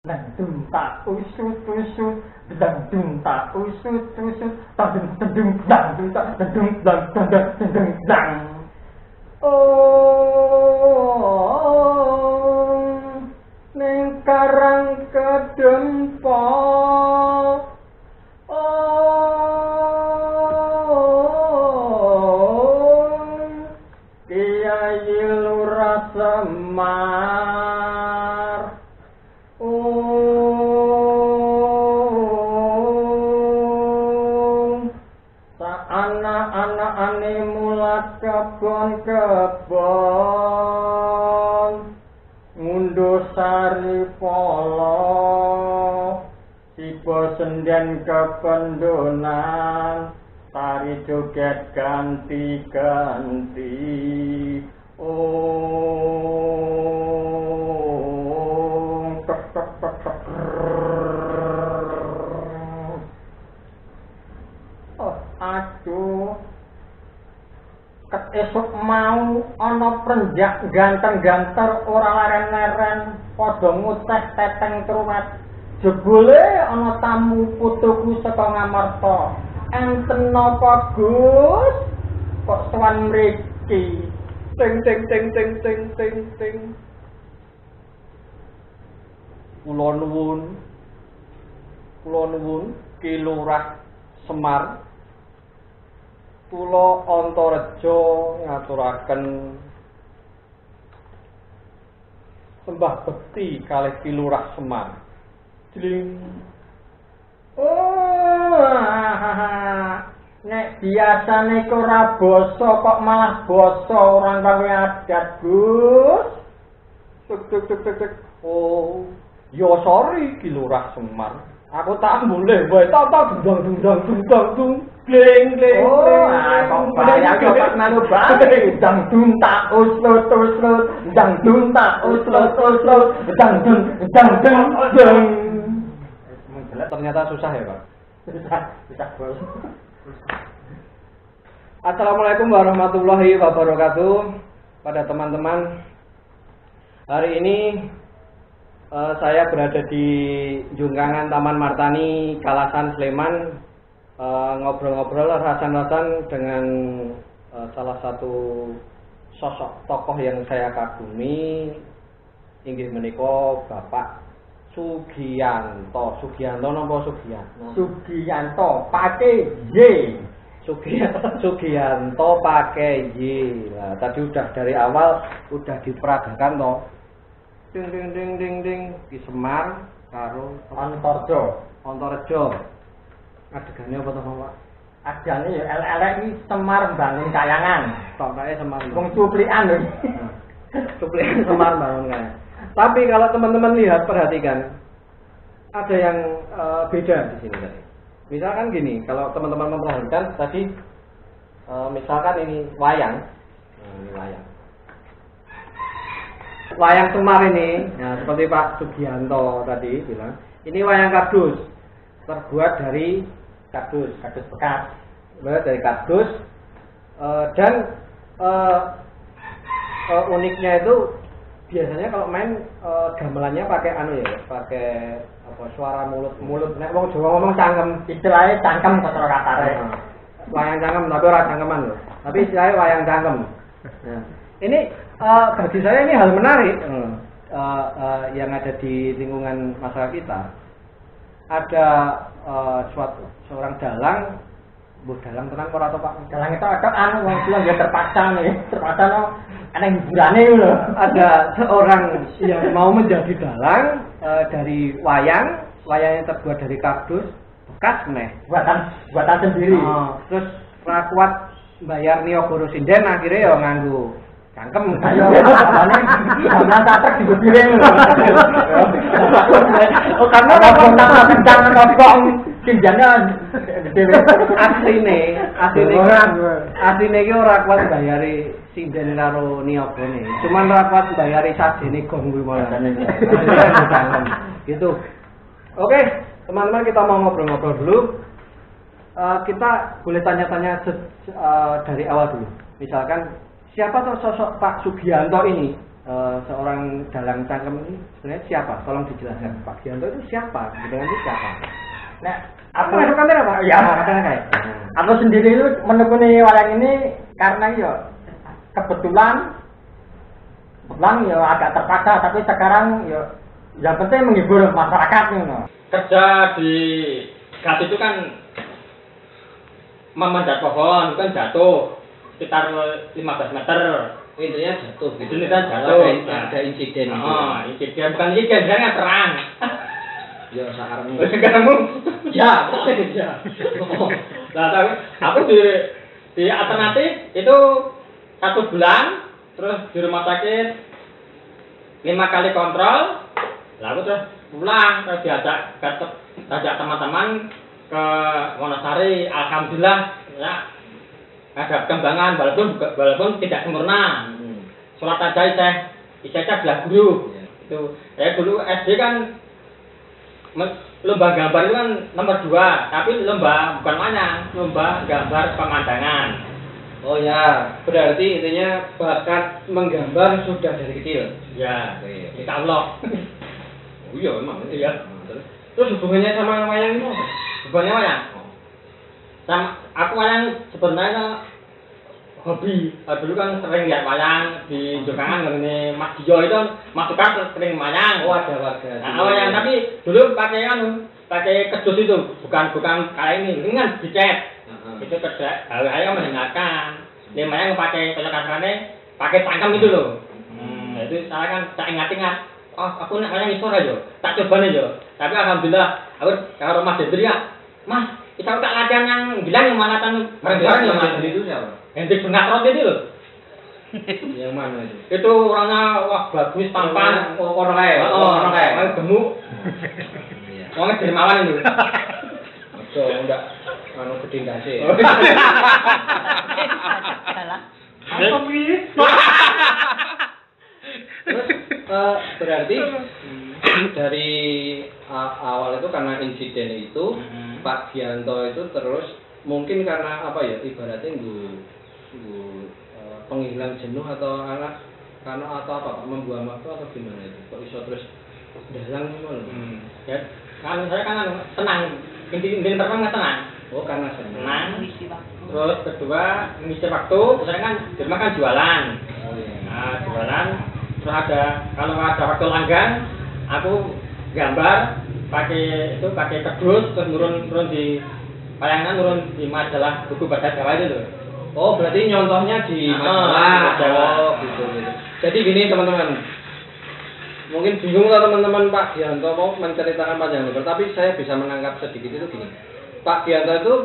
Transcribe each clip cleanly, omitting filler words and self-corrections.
Dang tak usut dang tak usut dang. Oh, ning karang kedempo. Oh, Kiai Lurah Semar. Oh, anak-anakane mulat kebon-kebon ngunduh sari polo sibo senden kependonan tari joget ganti-ganti. Aduh, esuk mau ana prenjak ganteng-ganter ora leren-leren padha nguteh teteng trumet. Jebule ana tamu putuku saka Ngamarta. Enten napa Gus? Kok sowan mriki? Ting ting ting ting ting ting ting. Kula nuwun Ki Lurah Semar. Kula Antareja ngaturaken sembah bekti kalih Ki Lurah Semar. Jling. Oh, nek biasane ora basa kok malah basa ora gawe adat, Gus. Tuk. Oh, yo sorry Ki Lurah Semar. Aku tak boleh wae tak dundang gling. Oh, kok bayang kok nanu bae dang dun tak uslot dang dun tak uslot dang dun. Ternyata susah ya, Pak. Susah bos. Assalamualaikum warahmatullahi wabarakatuh. Pada teman-teman, hari ini saya berada di Jungkangan Taman Martani, Kalasan, Sleman, ngobrol-ngobrol rasan-rasan dengan salah satu sosok tokoh yang saya kagumi, inggih menika Bapak Sugiyanto. Sugiyanto pakai Y. Sugiyanto pakai Y. Nah, tadi udah dari awal udah diperagakan toh. Ding Ki Semar karo Antareja. Adegane apa to, Pak? Adegane ya elek-elek iki Semar bangun kayangan. Tokae Semar. Wong cuplikan lho. Cuplikan Semar bangun kayangan. Tapi kalau teman-teman lihat perhatikan ada yang beda di sini tadi. Misalkan gini, kalau teman-teman memperhatikan tadi misalkan ini wayang. Nah, ini wayang Semar ini, nah, seperti Pak Sugiyanto tadi bilang, ini wayang kardus, terbuat dari kardus bekas, dari kardus, dan uniknya itu biasanya kalau main gamelannya pakai pakai apa suara mulut, nek wong Jawa ngomong cangkem, istilahnya cangkem kata kasare. Wayang cangkem tapi ora cangkeman loh, tapi istilahnya wayang cangkem. Nah, ini bagi saya ini hal menarik yang ada di lingkungan masyarakat kita. Ada seorang dalang, dalang tenang ora to Pak? Dalang itu ada wong tuwa dia terpaksa no ana hiburane lho. Ada seorang yang mau menjadi dalang dari wayang yang terbuat dari kardus bekas buatan sendiri. Terus rakuat bayar Niyogoro Sinden akhirnya ya nganggo cangkem ayo ana gamelan tatrek dipiring lho. Oh karena kencang kok kinjane dhewe asline iki ora kuat bayari sinden karo niyogone. Cuman ora kuat bayari sajene gong kuwi malah. Gitu. Oke, teman-teman kita mau ngobrol-ngobrol dulu. Kita boleh tanya-tanya dari awal dulu. Misalkan siapa tuh sosok Pak Sugiyanto ini? seorang dalang cangkem ini sebenarnya siapa? Tolong dijelaskan Pak Gianto itu siapa? Dengan itu siapa? Nah, Aku ngaduk kamera Pak. Iya. Kayak. Aku sendiri itu menekuni wayang ini karena ya kebetulan ya agak terpaksa, tapi sekarang ya yang penting menghibur masyarakat nih. Kerja di gas itu kan memanjat pohon, kan jatuh sekitar 15 meter. Intinya jatuh. Intinya jatuh. Ada insiden. Oh, insiden bukan insiden, kan perang. Ya sakarmu. Sakarmu. Ya, ya. Nah, tapi aku di alternatif itu 1 bulan, terus di rumah sakit 5 kali kontrol, lalu terus pulang, terus diajak teman-teman ke Wonosari. Alhamdulillah ya ada perkembangan walaupun tidak sempurna. Surat aja saya belah guru. Itu saya dulu SD kan lomba gambar itu kan nomor 2, tapi lomba bukan wayang, lomba gambar pemandangan. Oh ya, berarti intinya bakat menggambar sudah dari kecil. Ya, insya Allah. Oh iya, emang. Iya. Terus hubungannya sama wayang itu apa? Hubungannya wayang? Sama aku wayang sebenarnya hobi. Dulu kan sering lihat wayang di Jokangan, ini Mas Dio itu masuk kan sering wayang. Oh ada warga. Nah, wayang tapi dulu pakai kedus itu, bukan kayak ini kan dicat. Itu kerja, saya mendengarkan. Dia wayang pakai kasarannya, pakai cangkem itu loh. Itu saya kan tak ingat-ingat. Oh, aku nak wayang isor aja, tak coba aja. Tapi alhamdulillah, aku kalau Mas Hendri ya, Mas, kita tak latihan yang bilang yang mana kan bareng-bareng ya Mas. Itu siapa? Hendrik Bengatrot itu loh. Yang mana itu? Itu orangnya wah bagus, tampan, orang kaya. orang kaya, gemuk. Orangnya dermawan itu. Betul, enggak anu gede ndase. Salah. Terus berarti dari awal itu karena insiden itu Pak Gianto itu terus mungkin karena apa ya ibaratnya penghilang jenuh atau karena atau apa Pak membuang waktu atau gimana itu kok bisa terus dalang gimana? Ya, kalau saya kan tenang, inti pertama tenang. Oh karena senang. Terus kedua mengisi waktu, saya kan di rumah kan jualan. Oh iya. Nah, jualan. Terus kalau ada waktu langgan, aku gambar pakai kedus, terus turun di payangan, turun di majalah buku bahasa Jawa itu loh. Oh berarti nyontohnya di majalah. Oh gitu. Jadi gini teman-teman, mungkin bingung lah teman-teman Pak Gianto mau menceritakan panjang lebar, tapi saya bisa menangkap sedikit itu gini. Pak Gianto itu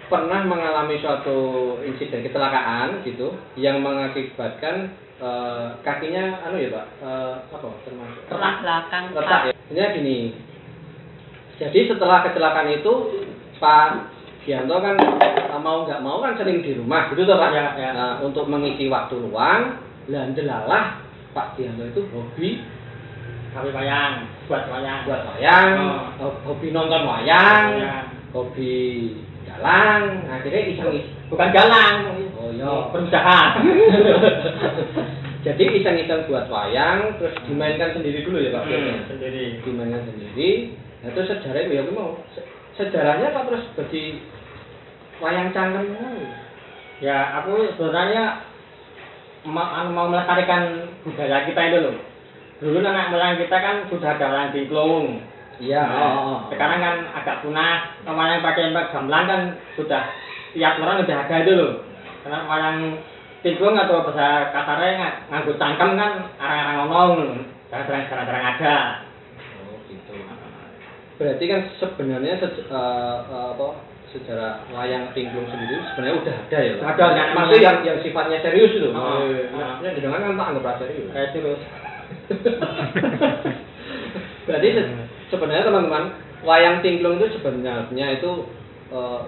pernah mengalami suatu insiden kecelakaan gitu yang mengakibatkan kakinya anu ya Pak apa termasuk retak ya. Sebenarnya gini. Jadi setelah kecelakaan itu Pak Gianto kan mau nggak mau kan sering di rumah gitu toh Pak. Ya. Nah, untuk mengisi waktu luang, delalah Pak Gianto itu hobi wayang, buat wayang, hobi nonton wayang, hobi galang, akhirnya iseng-iseng. Bukan galang, Oh iya, berusaha. Jadi iseng-iseng buat wayang, terus dimainkan sendiri dulu ya Pak. Sendiri. Dimainkan sendiri. Nah terus sejarahnya ya mau. Sejarahnya apa terus bagi wayang cangkem? Ya aku sebenarnya mau melestarikan budaya kita itu loh. Dulu nenek moyang kita kan sudah ada wayang tingklung. Iya. Sekarang kan agak punah. Wayang pakai gamelan kan sudah tiap orang sudah ada itu loh. Karena wayang tingklung atau bahasa kasarnya nganggo cangkem kan arang-arang ngomong, jarang-jarang ada. Oh gitu. Berarti kan sebenarnya sejarah wayang tingklung sendiri sebenarnya udah ada ya Pak? Ada. Maksudnya yang sifatnya serius itu. Maksudnya dengan kan tak anggap serius. Serius. Berarti sebenarnya teman-teman wayang tingklung itu sebenarnya itu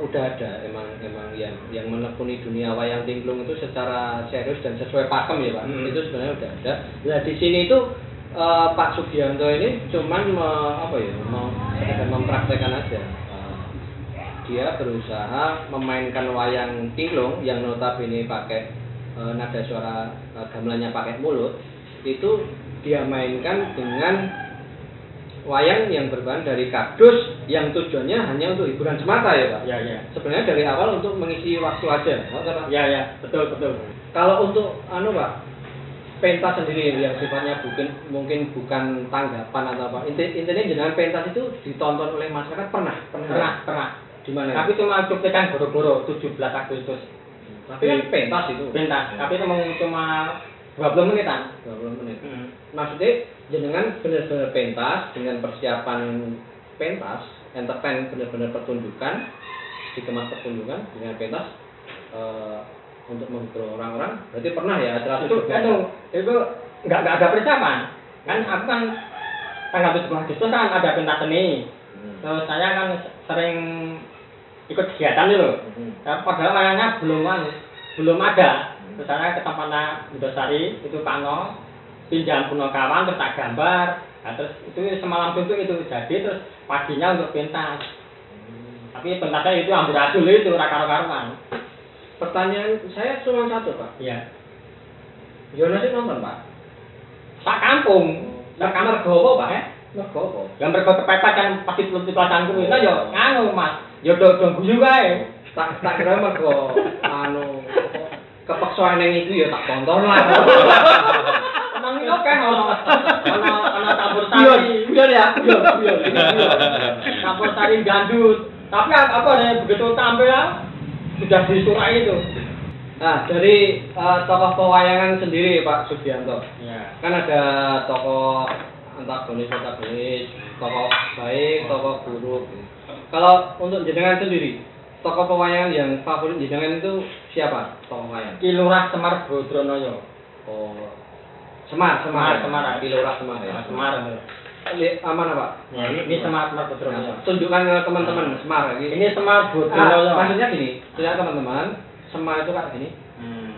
udah ada emang yang menekuni dunia wayang tingklung itu secara serius dan sesuai pakem ya Pak. Itu sebenarnya udah ada. Nah di sini itu Pak Sugianto ini cuman mau mempraktekkan aja. Dia berusaha memainkan wayang tingklung yang notabene pakai nada suara gamelannya pakai mulut itu dia mainkan dengan wayang yang berbahan dari kardus yang tujuannya hanya untuk hiburan semata ya Pak? Ya, ya. Sebenarnya dari awal untuk mengisi waktu aja, Pak? Ya, ya, betul, betul. Kalau untuk Pak, pentas sendiri yang sifatnya mungkin bukan tanggapan atau apa. Intinya dengan pentas itu ditonton oleh masyarakat pernah. Di mana? Tapi cuma cuplikan goro-goro 17 Agustus. Tapi kan pentas itu. Pentas, tapi cuma 20 menitan. 20 menit. Maksudnya jenengan benar-benar pentas dengan persiapan pentas, entertain benar-benar pertunjukan, dikemas pertunjukan dengan pentas untuk menghibur orang-orang. Berarti pernah ya acara itu nggak ada persiapan. Kan aku kan tanggal 17 Agustus kan ada pentas seni. Terus saya kan sering ikut kegiatan itu. Padahal wayangnya belum ada. Terus saya ke tempatnya Indosari itu Kano, pinjam Punakawan terus tak gambar. Nah, terus itu semalam itu jadi terus paginya untuk pentas. Tapi pentasnya itu amburadul itu karo-karuan. Pertanyaan saya cuma satu Pak. Iya. Jonas itu nonton Pak? Sak kampung. Sak kamar gowo Pak. Mergo Yang mergo kepepet kan pasti pelajaran kuwi. Lah yo nganu Mas. Yo do guyu wae. Tak kira mergo kepeksa nang iku ya tak tonton lah. Emang itu kan ono campur sari. Iya ya. Campur sari gandut. Tapi apa nih begitu tampil sudah disurai itu. Nah, dari tokoh pewayangan sendiri Pak Sugianto. Ya. Kan ada tokoh antagonis, tokoh baik, tokoh buruk. Kalau untuk jenengan sendiri, tokoh pewayangan yang favorit jenengan itu siapa? Tokoh wayang? Ki Lurah Semar Bodronoyo. Oh, Semar. Ki Lurah Semar ya. Semar. Mana Pak? Ya, ini Semar Bodronoyo. Tunjukkan ke teman-teman Semar lagi. Ini Semar Bodronoyo. Maksudnya gini, lihat teman-teman, Semar itu kayak gini.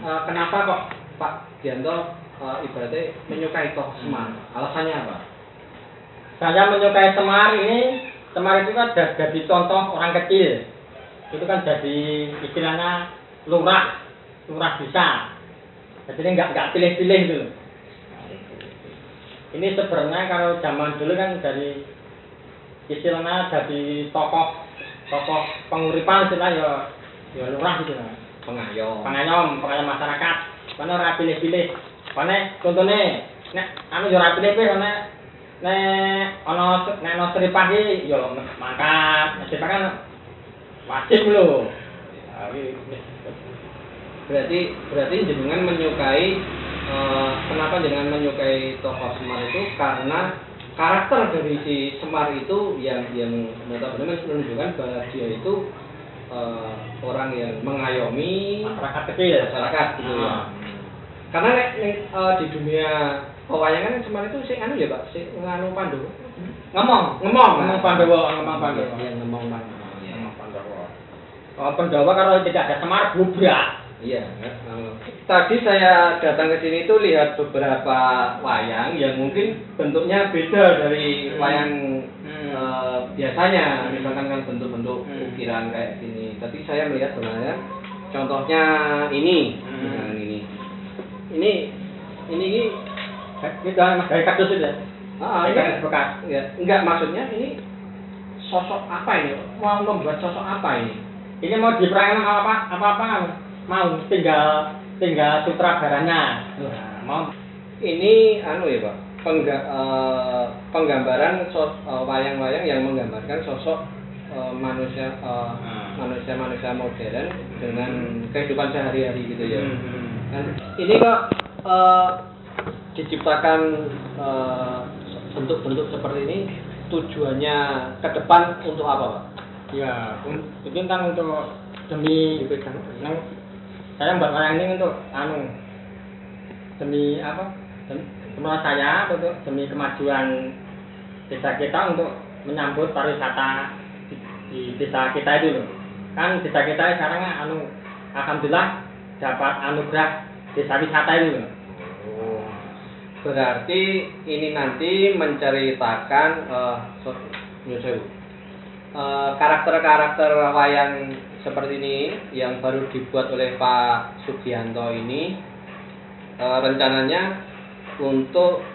Kenapa kok Pak Gianto ibaratnya menyukai tokoh Semar? Alasannya apa? Saya menyukai Semar ini. Semar itu kan jadi contoh orang kecil. Itu kan jadi istilahnya lurah bisa. Jadi nggak pilih-pilih gitu. Ini sebenarnya kalau zaman dulu kan dari istilahnya jadi tokoh penguripan istilahnya ya lurah gitu. Pengayom masyarakat. Mana ora pilih-pilih. Mana contohnya nek anu yo ora pilih-pilih nek ana seripah iki yo mangkat. Seripah kan wajib lho. Berarti jenengan menyukai kenapa jenengan menyukai tokoh Semar itu karena karakter dari si Semar itu yang benar-benar menunjukkan bahwa dia itu orang yang mengayomi masyarakat kecil, gitu ya. Karena di dunia pewayangan Semar itu sing anu ya Pak, sing nganu Pandu. Ngomong Pandawa. Pandawa kalau tidak ada Semar bubrak. Iya. Tadi saya datang ke sini itu lihat beberapa wayang yang mungkin bentuknya beda dari wayang biasanya. Misalkan kan bentuk-bentuk ukiran kayak gini. Tapi saya melihat sebenarnya contohnya ini. Ini dari kardus itu ya? Ini bekas. Ya. Enggak, maksudnya ini sosok apa ini? Mau membuat sosok apa ini? Ini mau diperankan apa? Mau tinggal sutradaranya. Mau ini anu ya Pak, penggambaran wayang-wayang yang menggambarkan sosok manusia modern dengan kehidupan sehari-hari gitu ya. Dan ini kok diciptakan bentuk-bentuk seperti ini tujuannya ke depan untuk apa Pak? Ya, mungkin kan untuk demi saya buat wayang ini untuk demi apa? Menurut saya untuk demi kemajuan desa kita untuk menyambut pariwisata di desa kita itu loh. Kan desa kita sekarang alhamdulillah dapat anugerah desa wisata itu loh. Berarti ini nanti menceritakan karakter-karakter wayang seperti ini yang baru dibuat oleh Pak Sugianto ini rencananya untuk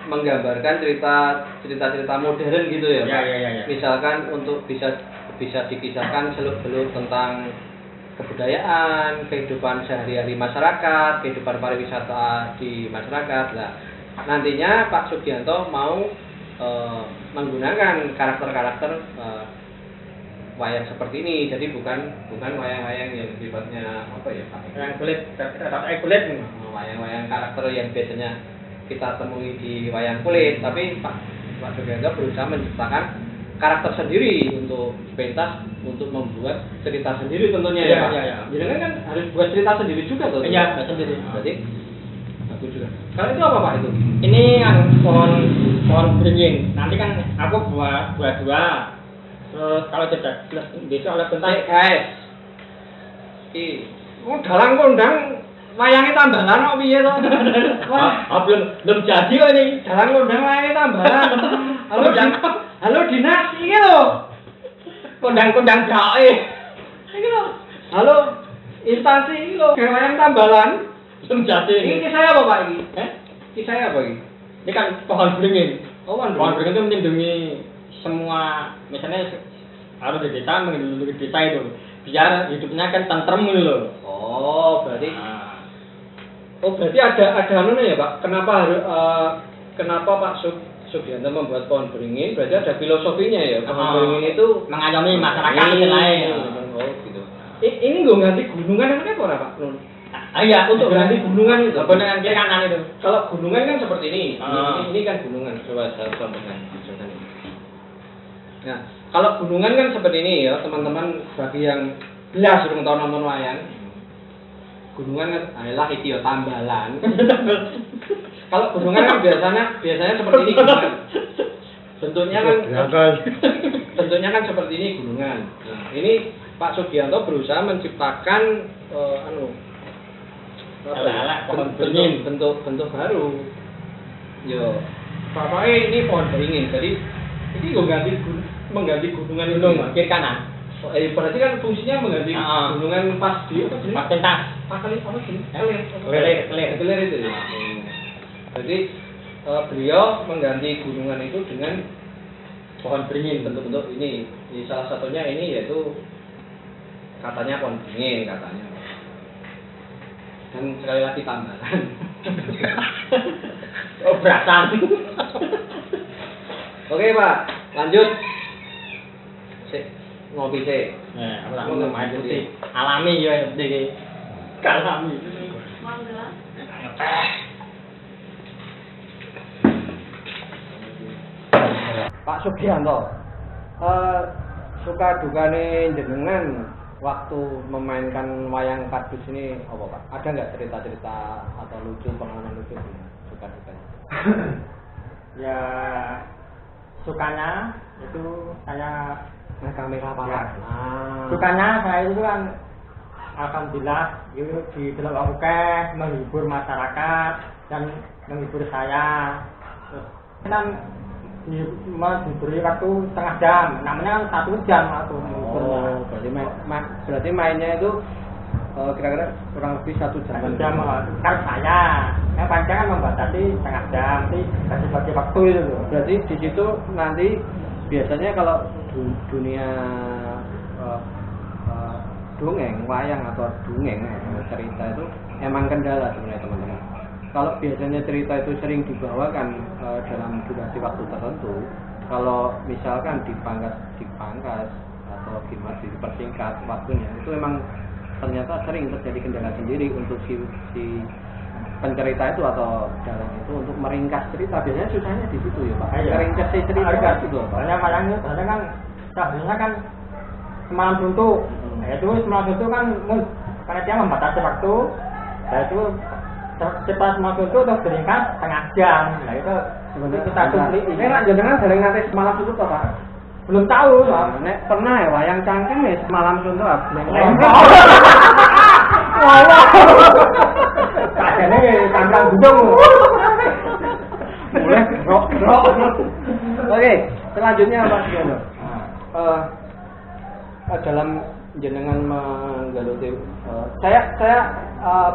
menggambarkan cerita-cerita modern gitu ya, Pak. Ya. Misalkan untuk bisa dikisahkan seluk-beluk tentang kebudayaan, kehidupan sehari-hari masyarakat, kehidupan pariwisata di masyarakat. Nah, nantinya Pak Sugianto mau menggunakan karakter-karakter wayang seperti ini. Jadi bukan wayang-wayang yang sifatnya apa ya, Pak? Kulit. Wayang-wayang karakter yang biasanya kita temui di wayang kulit, tapi Pak Sugianto berusaha menciptakan karakter sendiri untuk pentas, untuk membuat cerita sendiri tentunya ya, Pak. Jadi kan harus buat cerita sendiri juga tuh. Iya, sendiri. Jadi bagus juga. Kalau itu apa, Pak, itu? Ini yang pohon beringin. Nanti kan aku buat dua. Terus kalau tidak besok oleh pentas. Guys. Dalang kondang wayangnya tambalan kok piye to? Wah, belum jadi kok ini. Dalang kondang wayangnya tambalan. Halo dinas iki lho. Kondang-kondang jae. Iki lho. Halo instansi iki lho. Wayang tambalan. Belum jadi. Ini kisah apa, Pak, ini? Kisah apa ini? Ini kan pohon beringin. Oh, Pohon beringin itu melindungi semua, misalnya harus di desa, melindungi desa itu biar hidupnya kan tentrem gitu loh. Oh, berarti ada ya, Pak. Kenapa Pak Sugianto membuat pohon beringin? Berarti ada filosofinya ya. Pohon beringin itu mengayomi masyarakat lain. Oh, gitu. Ini nggak ganti gunungan namanya apa, Pak? Iya, untuk ganti gunungan itu. Gunungan kiri kanan itu. Kalau gunungan kan seperti ini. Ini kan gunungan. Coba saya sampaikan. Nah, kalau gunungan kan seperti ini ya, teman-teman, bagi yang belas belum tahu nonton wayang. Gunungan kan adalah iki ya tambalan. Kalau gunungan kan biasanya seperti ini gunungan. Bentuknya kan seperti ini gunungan. Nah, ini Pak Sugianto berusaha menciptakan bentuk baru. Yo, pokoknya ini pohon beringin. Jadi ini mengganti gunungan kiri kanan. Berarti kan fungsinya mengganti gunungan pas di pas pentas. Kelir itu ya. Jadi beliau mengganti gunungan itu dengan pohon beringin bentuk-bentuk ini. Salah satunya ini yaitu katanya pohon beringin katanya. Dan sekali lagi tambahan. Oh, berasan. Oke, Pak, lanjut. Ngopi sih. Main putih. Alami ya iki. Alami. Pak Sugianto, suka dukane jenengan waktu memainkan wayang kardus ini apa, Pak? Ada nggak cerita-cerita atau lucu, pengalaman lucu suka dukanya? Ya sukanya itu saya kamera Pak. Ya. Sukanya saya itu kan alhamdulillah itu di dalam menghibur masyarakat dan menghibur saya. Terus kan diberi waktu setengah jam, namanya 1 jam waktu mengukurnya. Oh, berarti mainnya itu kira-kira kurang lebih 1 jam. 1 jam kan saya panjang kan membatasi setengah jam, nanti bagi waktu itu. Berarti di situ nanti biasanya kalau dunia dongeng, wayang atau dongeng cerita itu emang kendala sebenarnya teman-teman. Kalau biasanya cerita itu sering dibawakan dalam durasi waktu tertentu, kalau misalkan dipangkas atau gimana dipersingkat waktunya, itu memang ternyata sering terjadi kendala sendiri untuk si pencerita itu atau dalang itu untuk meringkas cerita. Biasanya susahnya di situ ya, Pak. Meringkas cerita itu, Pak. Soalnya kan sebenarnya kan semalam suntuk. Itu semalam suntuk kan karena dia membatasi waktu, yaitu cepat semalam suntuk terus diringkas setengah jam. Nah itu sebenarnya kita tulis. Ini jenengan sering nanti semalam suntuk Pak? Belum tahu, Pak. Nek pernah ya wayang cangkem ya semalam suntuk Kayaknya tangkang gunung. Boleh, rok. Oke, selanjutnya apa sih, dalam jenengan menggeluti saya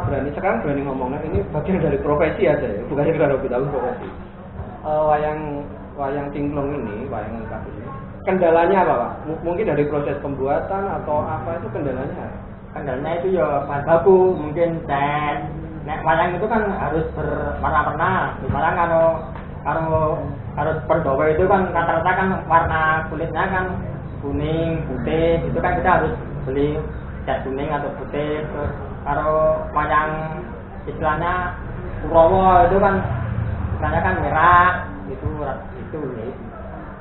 berani ngomongnya ini bagian dari profesi aja ya, bukan sekedar hobi tapi profesi. Wayang Tinglung ini, wayang kadus ini. Kendalanya apa, Pak? Mungkin dari proses pembuatan atau apa itu kendalanya? Kendalanya itu ya bahan baku, mungkin cat. Nek wayang itu kan harus berwarna-warna. Misalnya kalau pendowo itu kan rata-rata kan warna kulitnya kan kuning, putih. Itu kan kita harus beli cat kuning atau putih. Terus kalau wayang istilahnya Kurawa itu kan istilahnya kan merah itu.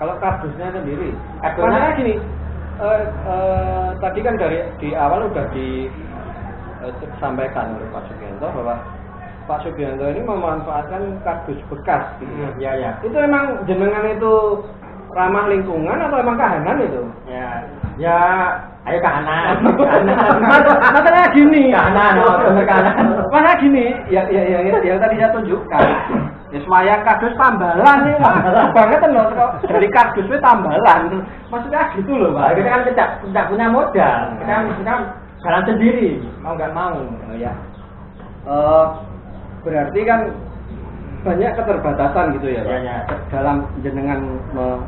Kalau kardusnya sendiri, maksudnya gini, tadi kan di awal udah disampaikan oleh Pak Sugianto bahwa Pak Sugianto ini memanfaatkan kardus bekas. Gitu. Ya. Itu emang jenengan itu ramah lingkungan atau emang kahanan itu? Ya, ayo kahanan. Masalahnya gini. Kahanan. Masalah gini, yang tadi saya tunjukkan. Ya wayang kardus tambalan nih Pak. Banget loh dari kardus itu tambalan. Maksudnya gitu loh Pak. Kita kan tidak punya modal. Kita kan jalan sendiri, mau nggak mau. Oh ya. Berarti kan banyak keterbatasan gitu ya Pak. Ya. Dalam jenengan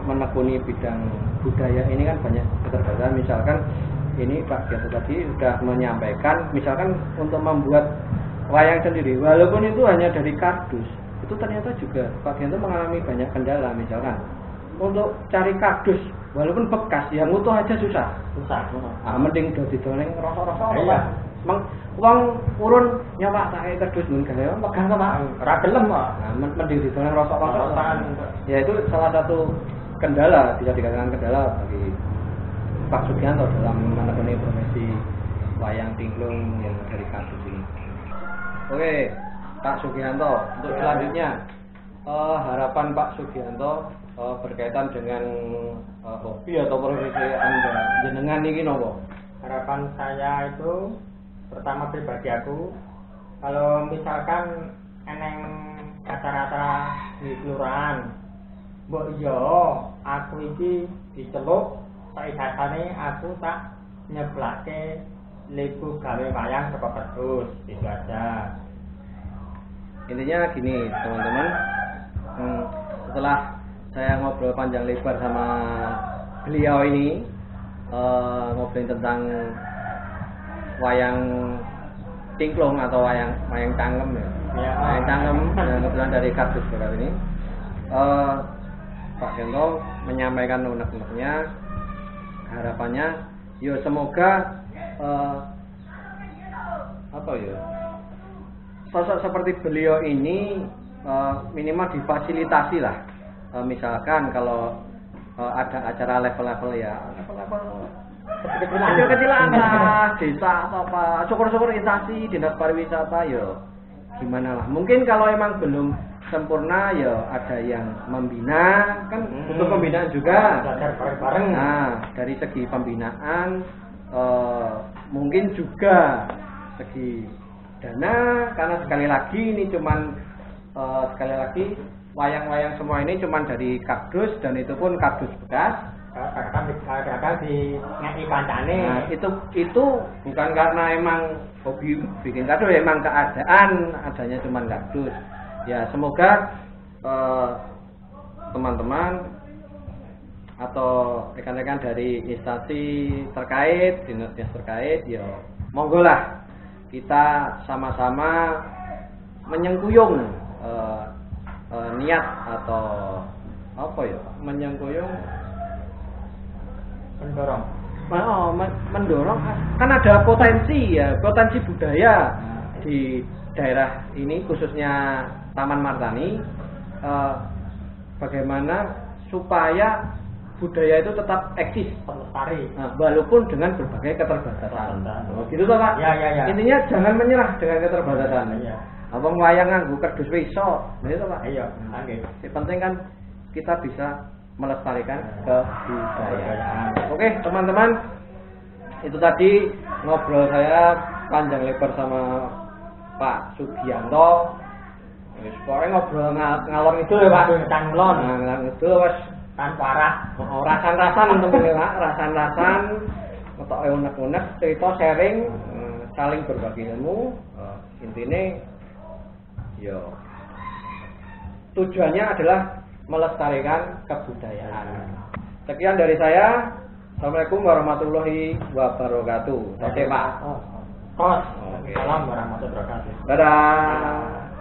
menekuni bidang budaya ini kan banyak keterbatasan. Misalkan ini Pak Gianto tadi sudah menyampaikan, misalkan untuk membuat wayang sendiri, walaupun itu hanya dari kardus, itu ternyata juga Pak Gianto mengalami banyak kendala. Misalkan untuk cari kardus walaupun bekas yang utuh aja susah. Mending udah didoleng rosok-rosok Pak. Wong urun nyawa tak kardus nun gawe megang to Pak. Ora gelem Pak. Mending didoleng rosok-rosok. Ya itu salah satu kendala, bisa dikatakan kendala bagi Pak Sugianto dalam menekuni profesi wayang tinglung yang dari kardus ini. Oke, Pak Sugianto, untuk selanjutnya harapan Pak Sugianto berkaitan dengan hobi atau profesi Anda jenengan ini nopo? Harapan saya itu pertama pribadi aku, kalau misalkan eneng acara-acara di kelurahan, mbok yo aku iki diceluk saisane aku tak nyeblake lebu gawe wayang saka kardus, itu aja. Intinya gini teman-teman, setelah saya ngobrol panjang lebar sama beliau ini, ngobrolin tentang wayang Tinglung atau wayang cangkem ya. Wayang cangkem yang kebetulan dari kardus bekas ini, Pak Gianto menyampaikan unek-uneknya, harapannya yo semoga sosok seperti beliau ini minimal difasilitasi lah. Misalkan kalau ada acara level-level ya, level-level kecil-kecilan lah, desa atau apa, syukur-syukur instansi dinas pariwisata ya gimana lah. Mungkin kalau emang belum sempurna ya ada yang membina, kan butuh pembinaan juga. Belajar bareng-bareng. Nah, dari segi pembinaan mungkin juga segi dana, karena sekali lagi ini cuman wayang-wayang semua ini cuman dari kardus dan itu pun kardus bekas. Kadang di ngeki kancane. Nah, itu bukan karena emang hobi bikin kardus, ya emang keadaan adanya cuman kardus. Ya semoga teman-teman atau rekan-rekan dari instansi terkait, dinas terkait, ya monggo lah kita sama-sama menyengkuyung niat atau apa ya, menyengkuyung mendorong kan ada potensi budaya di daerah ini khususnya Taman Martani, bagaimana supaya budaya itu tetap eksis, pelestari, walaupun dengan berbagai keterbatasan. Gitu toh Pak? Ya. Intinya jangan menyerah dengan keterbatasan. Abang wayang nganggo kardus iso, gitu Pak. Iya, nggih. Yang penting kan kita bisa melestarikan kebudayaan. Oke, teman-teman, itu tadi ngobrol saya panjang lebar sama Pak Sugianto. Wis pokoke ngobrol ngalor itu ya Pak, Tanglon. Ngalor itu wis tanpa arah. Rasan-rasan temen Pak, rasan-rasan ketok unek-unek cerita sharing saling berbagi ilmu intine yo tujuannya adalah melestarikan kebudayaan. Sekian dari saya. Assalamualaikum warahmatullahi wabarakatuh. Oke, Pak. Waalaikumsalam warahmatullahi wabarakatuh. Dadah.